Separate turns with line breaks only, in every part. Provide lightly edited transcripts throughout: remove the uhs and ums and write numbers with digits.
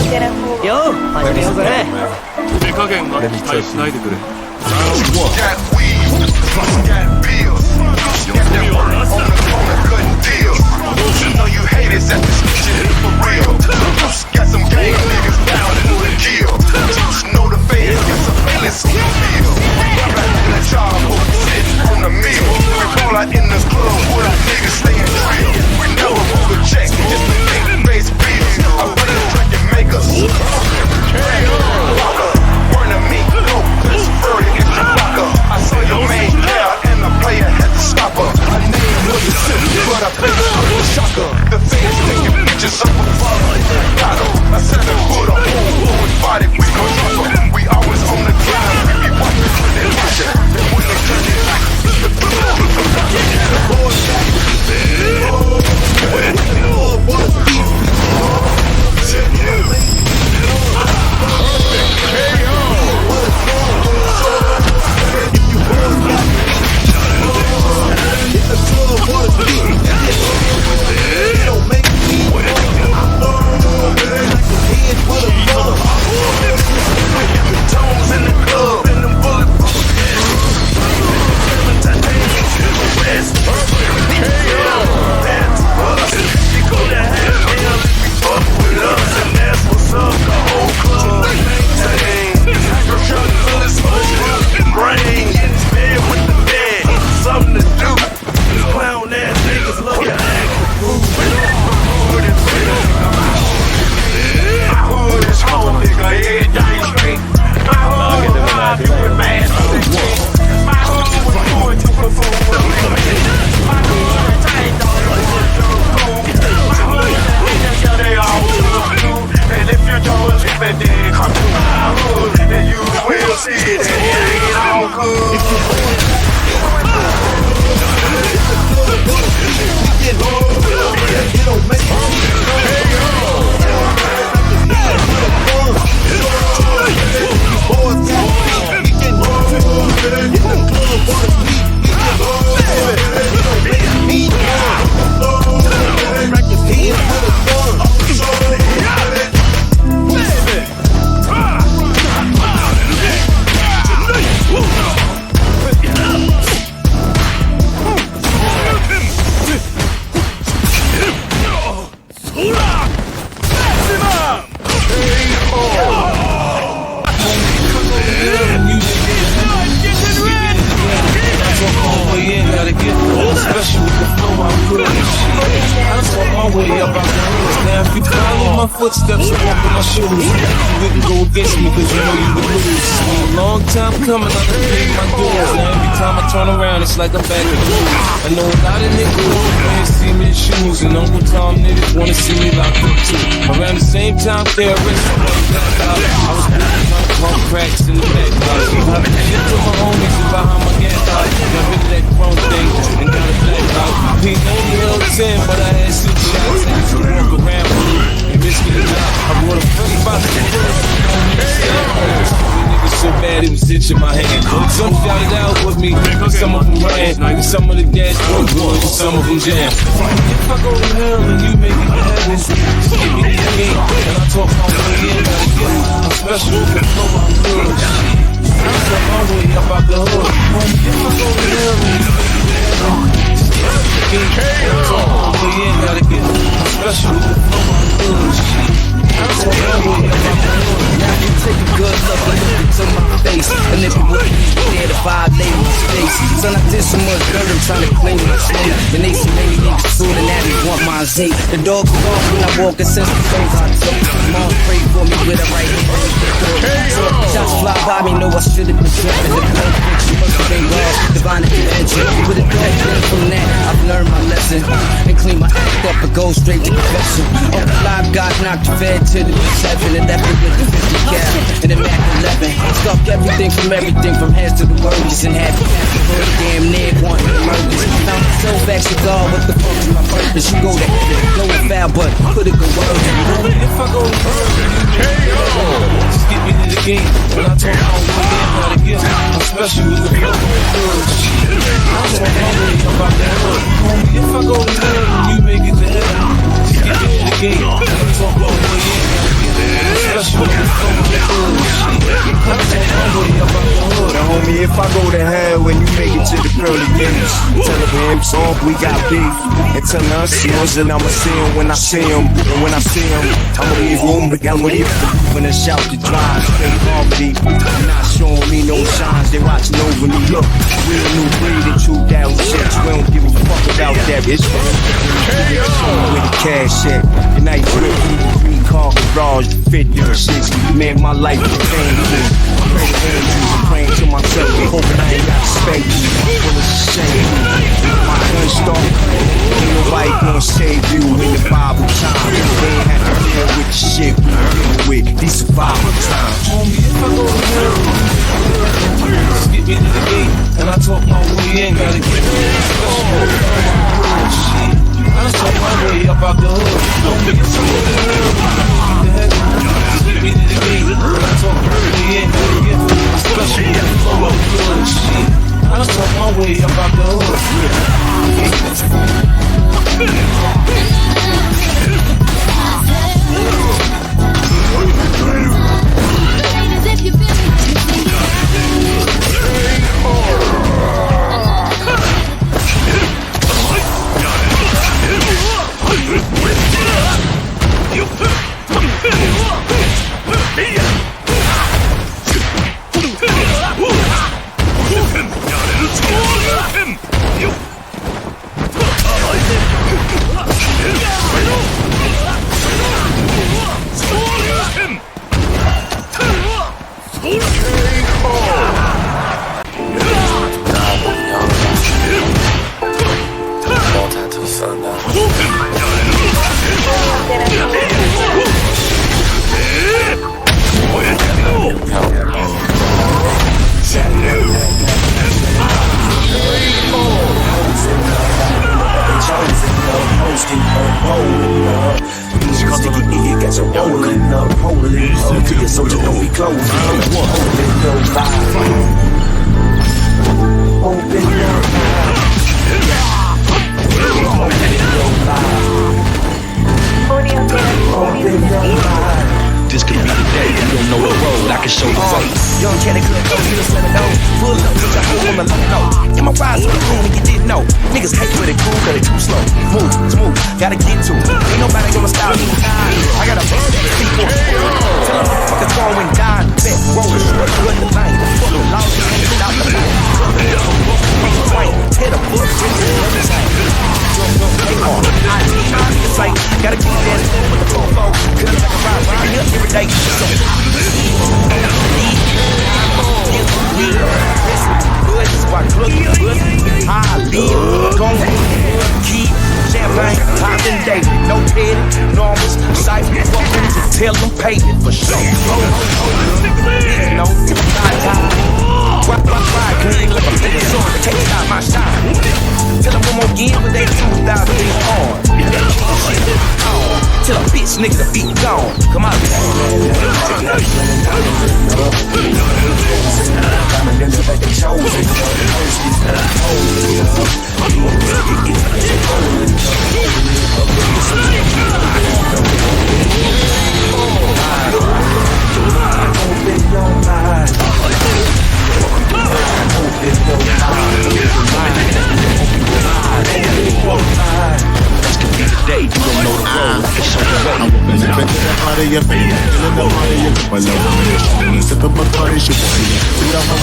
よう始めようぜ。
手加減は期待しないでくれ。
Got weed, got bills, got that work on the good deals. You know you haters at this shit for real. Got some gang niggas down in the kill. You know the feds got surveillance on the field. We back in the job, sitting on the mill. We roll out in the club with our niggas staying real. We never move a check, just the thing face bills. I run a track and make us. Burn a meat, no, this furry is the blocker. I saw your main player and the player had to stop her. Her name wasn't simple, but I think it was a shocker. The fans taking pictures up above Colorado. I said a good on who body, we gon' drop her. We always on the grind, we be watching and watching. And when they turn it back, the boys back.
Footsteps and walk in my shoes. You wouldn't go against me cause you know you would lose. It's been a long time coming, I done paid my dues. Now every time I turn around, it's like I'm back in the booth. I know a lot of niggas wanna see me in shoes, and Uncle Tom niggas wanna see me locked up too. Around the same time, terrorists I was pump cracks in the back. I been shit to my homies and behind my gas out. Got rid of that chrome thing and got a black out. He only held 10, but I had 6 shots. I used to walk around with me and risk it or not. I brought a fresh box of niggas so bad it was itching my hand. Some shouted out with me, some of them ran, and some of the gas broke boys, and some of them jammed. If I go to hell and you make it to heaven, just give me the game, and I talk my way in, gotta get it. I'm special, you know I'm good. I'm so hungry about the hood. If I go to hell and you make it to heaven, just give me the game, and I talk my way in, gotta get it. I'm special, you know I'm good. I'm so hungry about the hood.
Now you take a good look and look into my face. And if you wouldn't be there to violate my space. Son, I did so much dirt, I'm trying to claim my slave. And they see many niggas sooner now they want my zinc. The dog go off when I walk and sense the things I took. Mom prayed for me with a right hand. So shots fly by me, know I should have been tripping. The blood picture must have been God, divine intervention. With a dog been from that, I've learned my lesson. And clean my act up and go straight to confession. On the live, God knocked the fed to the 7 and left me with the 50 cal and the Mac 11. Stuck everything from heads to the words and had damn near wanting to murder. Found myself asking God, what the fuck is my purpose? You go to heaven, know it's foul, but could it go worse?
If I go to heaven, just get me to the game. When I talk on my damn how to get I'm special with the blood. I'm so hungry about that hood. If I go to heaven, you make it to heaven. Just get me to the game. When I talk on my damn how to get beats. Tell him song we got beef. And tell us yours and I'ma see him when I see him. And when I see him, I'ma leave room to get with you. When I shout to drive, they call me. Not showing me no signs, they watching over me. Look, we're a new breed in 2006. We don't give a fuck about that bitch. With the cash at, and I drip green car garage, 50 or 60. Man, my life became good. Praying to myself, hoping I ain't got to spank you. Full of shame. My gun started, ain't nobody gonna save you in the Bible time. They ain't had to deal with the shit we dealing with. These survival times. Homie, if I go to hell, just get me to the gate, and I talk my way in, gotta get me. Shit, I talk my way up out the hood. Don't make it so just get me to the gate, and I talk my way in, gotta get me. Especially if I flow up good shit. I talk my way up out the hood.
This could be the day you don't know the road. I can show you face.
Young cat, good go, you just let it know. Pull up, put your hoe on the low low. In my rise on the room and you didn't know. Niggas hate with it cool, cause it too slow. Move, smooth, gotta get to it. Ain't nobody gonna stop me. I got a buzz that people. Tell them motherfuckers going down. Bet, rollers, good the line. Fuck the law, ain't stop the line. Tear the book, it's like, gotta keep that with the fofo. Cause I can ride around here every day. So, this is why I live. Gon' keep champagne, poppin' daily. No petty, normals, cypher, fuckin', just tell them pay it for sure. No, not time. Ride clean like a big sword to take out my shine. Tell them one more again, but they 2,000 be hard. Tell a bitch nigga to be gone. Come out of
This could be the day you don't know the road. I can show you way.
Out of your feet, feeling the heart of your my love. Sip of Bacardi, she want me. See the whole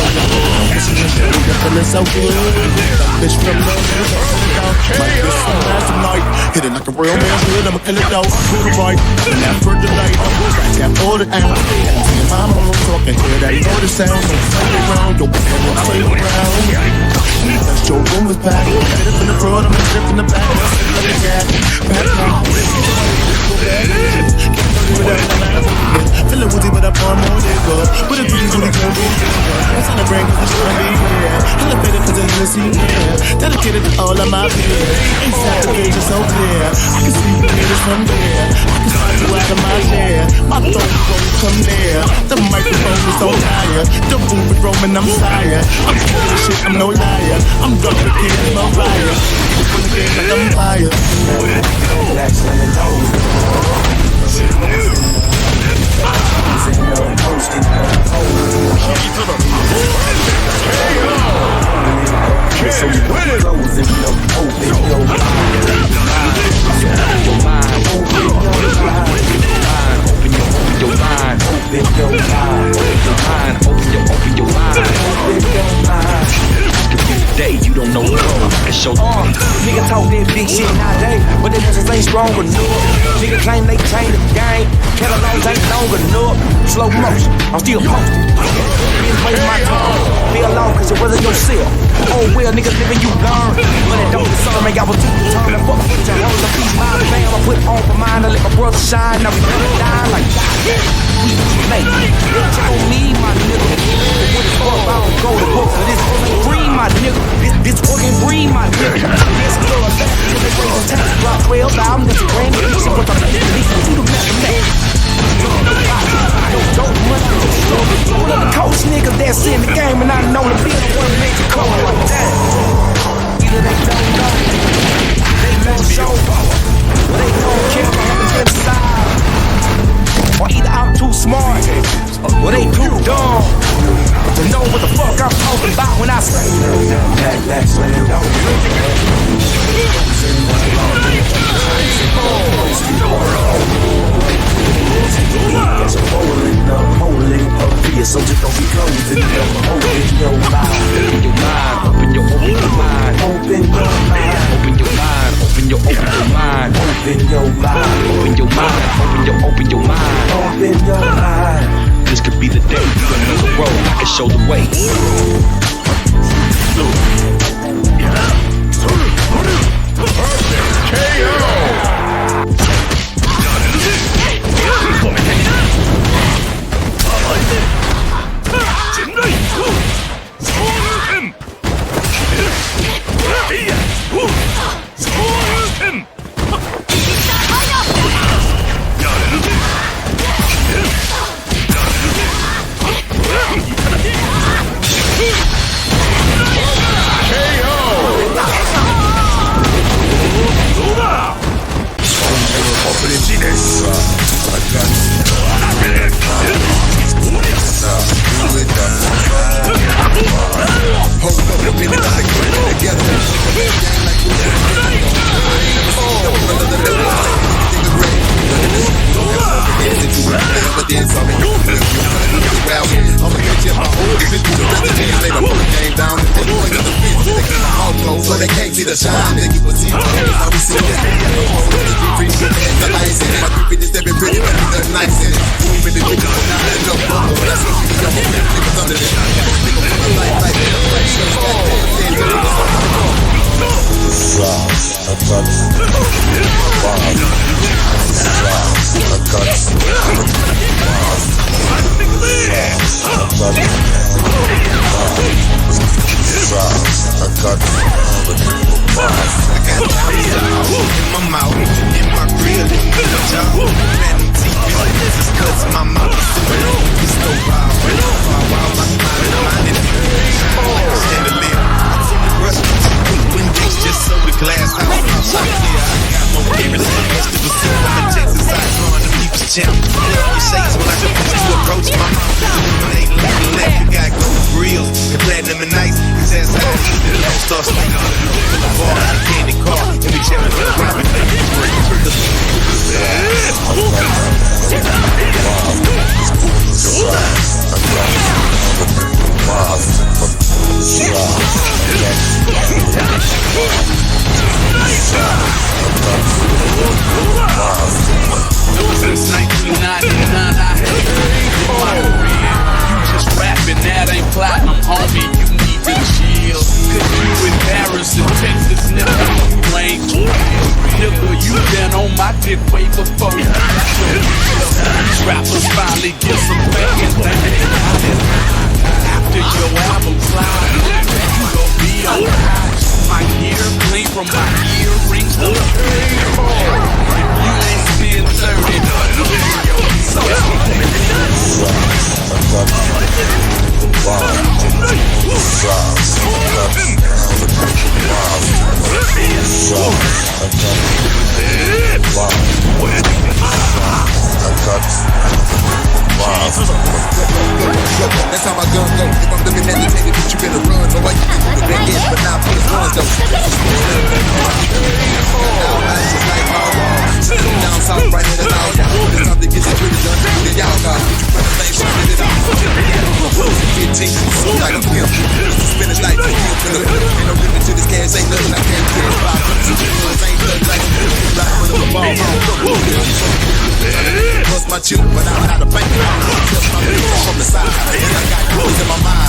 you're feeling so good. Bitch from love, might be some last night. Hit it like a real man should. I'ma kill it though. To the right, and after the night, got all the out. See your mama on talking, hear that, know the sound. Don't play around, don't play around. That's your room is packed. Hit it from the front, I'm hit it from the back. Back now. Feeling woozy, but I'm on more nigga. But it's really can't be that's on the brain, cause it's trying to be here. Elevated cause it's missing here. Dedicated to all of my peers. Inside the page is so clear. I can see the haters from there. I can find you out of my chair. My throat won't come near. The microphone is so tired. The boom is roaming, I'm tired. I'm full of shit, I'm no liar. I'm drunk with kids, I'm a riot. I'm full of game like I'm fire. So you with it?
strong enough. Nigga claim they changed the game. Catalogs ain't long enough. Slow motion, I'm still posted. Been waiting my time. Be alone, cause it wasn't yourself. Oh well, nigga living you learn. But it don't concern me, I was too determined. Fuck with your hoes, I beat my fam. I put on for mine, I let my brother shine. Now we never die like we made it. Check on me, my nigga. But when it's fuck, I don't go to work. So this fucking breed, my nigga. This fucking breed, my nigga. This girl, that's till they raise the tax. Drop 12 down, that's a grand piece. But I'm leasing to the mathematics. No dope money, one of the coach niggas that's in the game, and I know the big one major call like that. Either they don't know, they don't show, or they don't care what happens inside. Or either I'm too smart, or they too dumb to know what the fuck I'm talking about when I say There's a holding up here, so just don't be closing up. Open your mind, open your mind, open your mind, open your mind, open your mind, open your mind, open your mind, open your mind, open your mind, open your mind.
This could be the day you don't know the road. I can show the way.
So they can't see the shine, they keep a team. How we see it. The lights in it. My creepy is every pretty, but it's nice in it. We really do it. Now let's go. That's what we do. Niggas under this. Niggas put the light like that. I got in my mouth, in my grill, in my jaw. Random TV, just cuts in my mouth. It's so wild, wild, my mind in the chandelier. I'm from the brush, when dicks just sold the glass house. I got more favorites than vegetables. I'm in Texas, I growing the people's champ. Your shades when I just approach my mouth. When they left, you got gold grills and platinum and ice. Cause that's how I eat the Lone Star Steak. In the bar, in the candy car, and we chatting with the Robin.
Since 1999, I had my career. You just rapping, that ain't platinum, homie. You need to chill. Cause you embarrassing Texas, nigga. You ain't real. Nigga, you been on my dick way before you got your deal. These rappers finally get some fucking things. After your album fly, you gon' be on the house. My gear clean from my earrings to the you ain't spend 30, so
that's how my gun go. If I'm looking at the nigga, bitch, you better run. No, I can get through the back end, but now put his guns though. Sitting down south, right in the town. It's time to get some pretty done. The y'all got you put the thing, shit it out. 15, so like a pimp. Spend his life in the field. Ain't no limit to this cash, ain't nothing I can't do. Ain't nothing like ride with a ball. Plus my chip, but I'm not a banker. Just my people from the side, and I got goals in my mind.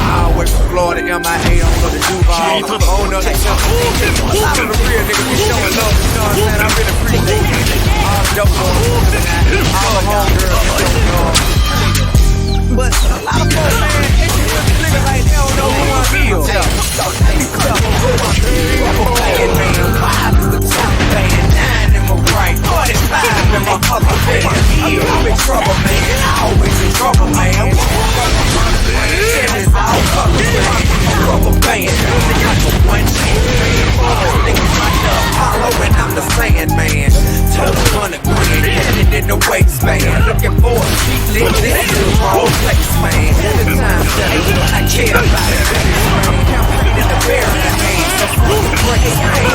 Always from Florida, MIA, on the Duval. On up, they jump. A lot of the real niggas be showing love, you know what I'm saying? I really appreciate it. All the dope boys, all the homegirls, you know. But a lot of folks, man, they just look at niggas like they don't know who I feel. Five is the top band, 9 in my right, 45 in my other band. I'm in trouble, man. Always in trouble, man. Rubber band, one and I'm the Sandman. 200 grand, headed in the waistband. Looking for a cheap lick, this is the wrong place, man. The time I care about it, man. Campaign in the bear in the hands, that's what the break, man.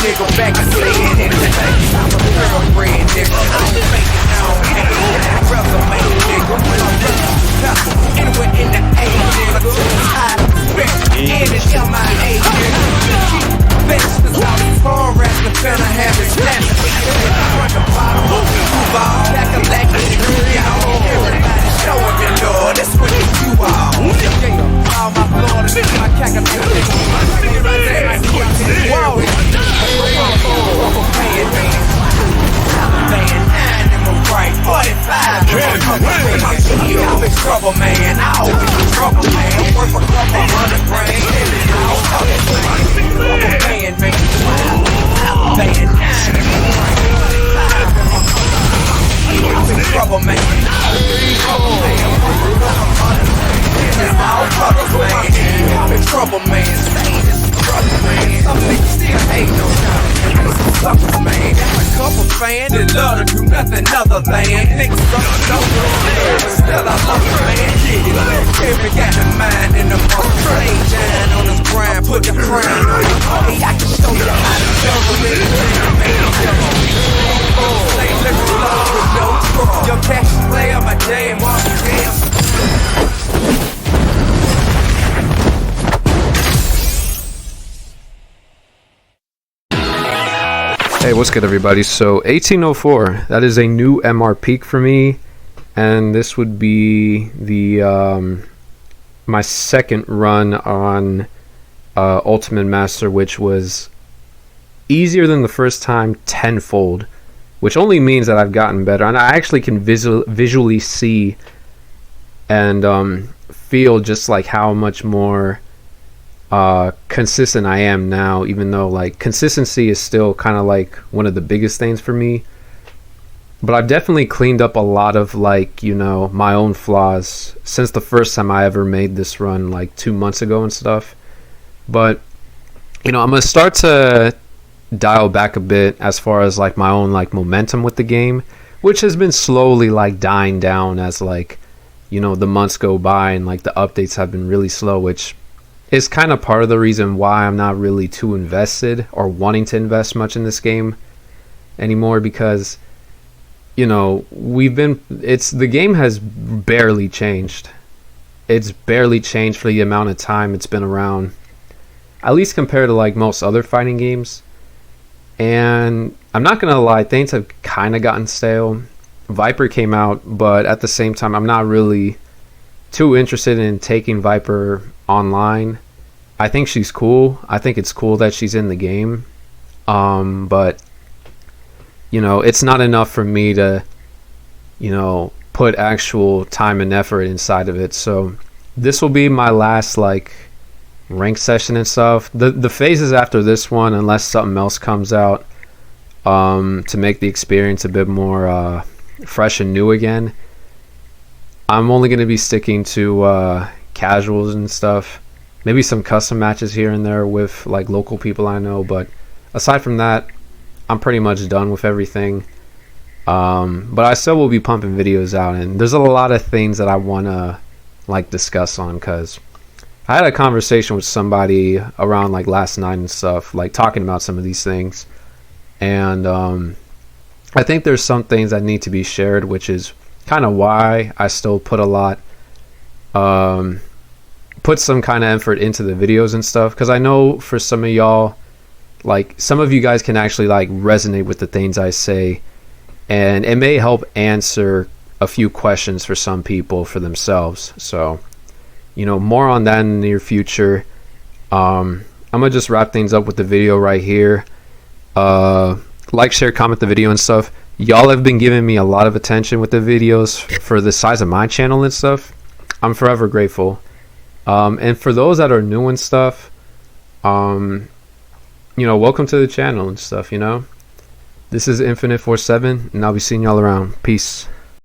Nigga back and say it in the face. I'm a thoroughbred, nigga. I don't fake it, I don't hate it. Resume, nigga. Anywhere in the A, nigga. I respect and it's MIA, nigga. Best is out of far as the finna have it snatched. Run the bottle, ball, back a leg, everybody showing me, Lord. That's what you are. All my Florida niggas, my caca niggas. Whoa, right, 45. I'm in trouble, man. I always in trouble, man. Worth a couple $100 grand. Rubber band, man. I'm paying 9. I'm in trouble, man. I'm in trouble, man. Some niggas still hate no time. Some suckers, man. Got a couple fans that love to do nothing other than niggas don't know, but still I love you, man. Every got the mind in the most lay down on this grind, put the crown on the hey, I can show you how to juggle it, man. Play liquor love with no straw. Your cash play on my damn walk damn.
Hey, what's good, everybody? So 1804, that is a new MR peak for me, and this would be the my second run on Ultimate Master, which was easier than the first time tenfold, which only means that I've gotten better, and I actually can visually see and feel just like how much more consistent I am now, even though like consistency is still kind of like one of the biggest things for me. But I've definitely cleaned up a lot of like, you know, my own flaws since the first time I ever made this run like 2 months ago and stuff. But you know, I'm gonna start to dial back a bit as far as like my own like momentum with the game, which has been slowly like dying down as like, you know, the months go by and like the updates have been really slow, which is kind of part of the reason why I'm not really too invested or wanting to invest much in this game anymore, because you know, the game has barely changed. It's barely changed for the amount of time it's been around, at least compared to like most other fighting games. And I'm not gonna lie, things have kind of gotten stale. Viper came out, but at the same time, I'm not really too interested in taking Viper online. I think she's cool. I think it's cool that she's in the game. But you know, it's not enough for me to, you know, put actual time and effort inside of it. So this will be my last like rank session and stuff. The phases after this one, unless something else comes out to make the experience a bit more fresh and new again, I'm only going to be sticking to casuals and stuff. Maybe some custom matches here and there with like local people I know, but aside from that, I'm pretty much done with everything. But I still will be pumping videos out, and there's a lot of things that I want to like discuss on, because I had a conversation with somebody around like last night and stuff, like talking about some of these things, and I think there's some things that need to be shared, which is kind of why I still put put some kind of effort into the videos and stuff, because I know for some of y'all, like some of you guys can actually like resonate with the things I say, and it may help answer a few questions for some people for themselves. So, you know, more on that in the near future. I'm gonna just wrap things up with the video right here. Like, share, comment the video and stuff. Y'all have been giving me a lot of attention with the videos for the size of my channel and stuff. I'm forever grateful. And for those that are new and stuff, you know, welcome to the channel and stuff, you know. This is Infinite 47, and I'll be seeing y'all around. Peace.